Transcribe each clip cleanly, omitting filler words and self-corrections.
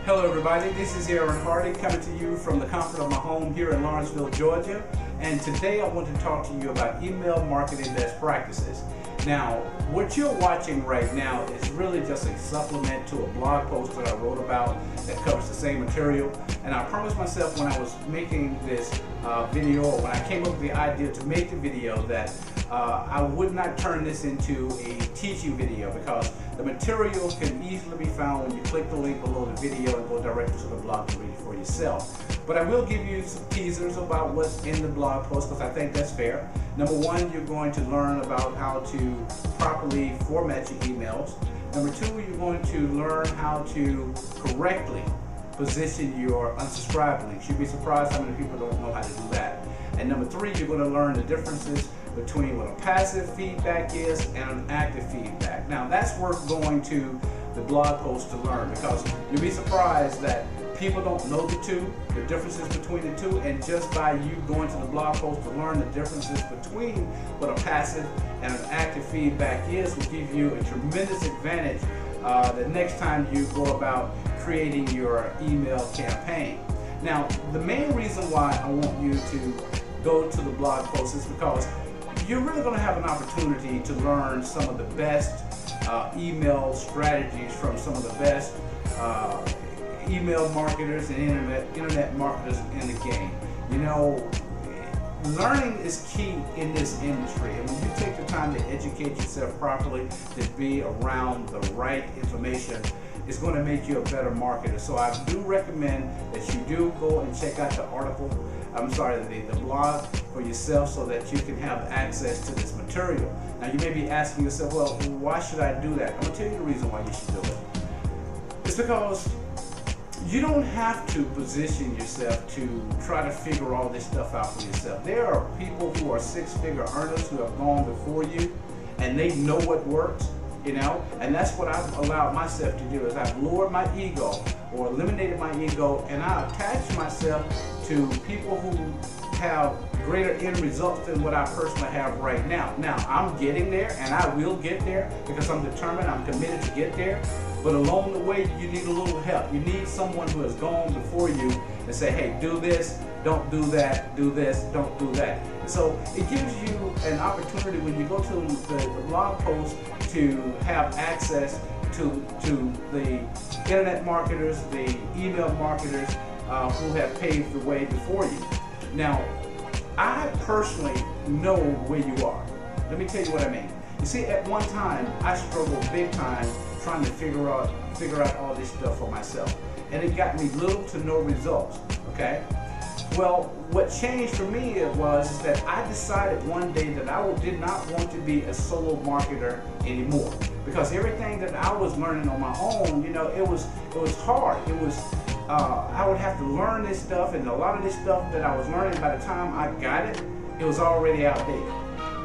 Hello everybody, this is Aaron Hardy coming to you from the comfort of my home here in Lawrenceville, Georgia. And today I want to talk to you about email marketing best practices. Now, what you're watching right now is really just a supplement to a blog post that I wrote about that covers the same material. And I promised myself when I was making this video, or when I came up with the idea to make the video, that I would not turn this into a teaching video, because the material can easily be found when you click the link below the video and go directly to the blog to read it for yourself. But I will give you some teasers about what's in the blog post, because I think that's fair. Number one, you're going to learn about how to properly format your emails. Number two, you're going to learn how to correctly position your unsubscribe links. You'd be surprised how many people don't know how to do that. And number three, you're going to learn the differences between what a passive feedback is and an active feedback. Now, that's worth going to the blog post to learn, because you'll be surprised that people don't know the differences between the two, and just by you going to the blog post to learn the differences between what a passive and an active feedback is will give you a tremendous advantage the next time you go about creating your email campaign. Now, the main reason why I want you to go to the blog post is because you're really going to have an opportunity to learn some of the best email strategies from some of the best email marketers and internet marketers in the game. You know, learning is key in this industry, and when you take the time to educate yourself properly, to be around the right information, it's going to make you a better marketer. So I do recommend that you do go and check out the blog for yourself, so that you can have access to this material. Now, you may be asking yourself, well, why should I do that? I'm going to tell you the reason why you should do it. It's because you don't have to position yourself to try to figure all this stuff out for yourself. There are people who are six-figure earners who have gone before you, and they know what works, you know, and that's what I've allowed myself to do. Is I've lowered my ego, or eliminated my ego, and I attach myself to people who have greater end results than what I personally have right now. Now, I'm getting there, and I will get there, because I'm determined, I'm committed to get there. But along the way, you need a little help. You need someone who has gone before you and say, hey, do this, don't do that, do this, don't do that. So it gives you an opportunity when you go to the blog post to have access to the internet marketers, the email marketers who have paved the way before you. Now, I personally know where you are. Let me tell you what I mean. You see, at one time, I struggled big time trying to figure out all this stuff for myself, and it got me little to no results. Okay. Well, what changed for me was that I decided one day that I did not want to be a solo marketer anymore, because everything that I was learning on my own, you know, it was hard. It was I would have to learn this stuff, and a lot of this stuff that I was learning, by the time I got it, it was already outdated.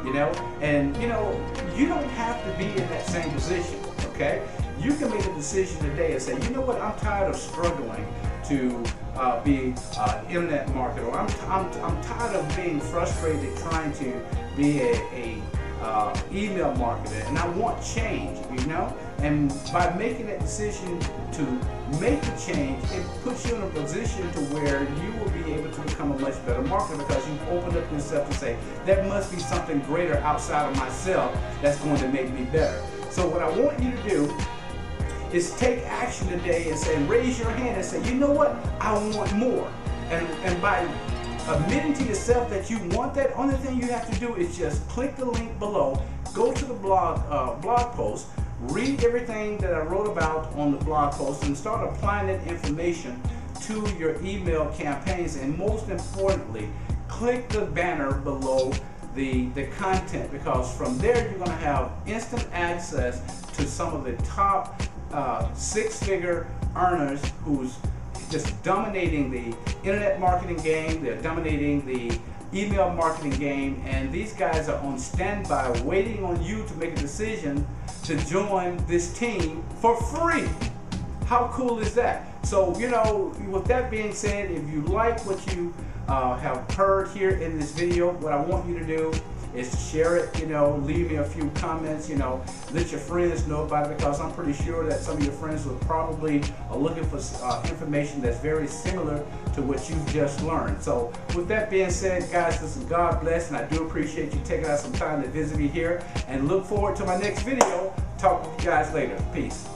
You know, and you know, you don't have to be in that same position. Okay, you can make a decision today and say, you know what, I'm tired of struggling to be an internet marketer. I'm tired of being frustrated trying to be a email marketer, and I want change, you know. And by making that decision to make the change, it puts you in a position to where you will be able to become a much better marketer, because you've opened up yourself to say, there must be something greater outside of myself that's going to make me better. So what I want you to do is take action today and say, raise your hand and say, you know what, I want more. And by admitting to yourself that you want that, only thing you have to do is just click the link below, go to the blog post, read everything that I wrote about on the blog post, and start applying that information to your email campaigns. And most importantly, click the banner below the content, because from there you're going to have instant access to some of the top six-figure earners who's just dominating the internet marketing game. They're dominating the email marketing game, and these guys are on standby waiting on you to make a decision to join this team for free. How cool is that? So, you know, with that being said, if you like what you have heard here in this video, what I want you to do is to share it, you know, leave me a few comments, you know, let your friends know about it, because I'm pretty sure that some of your friends will probably are looking for information that's very similar to what you've just learned. So with that being said, guys, listen, God bless, and I do appreciate you taking out some time to visit me here, and look forward to my next video. Talk with you guys later. Peace.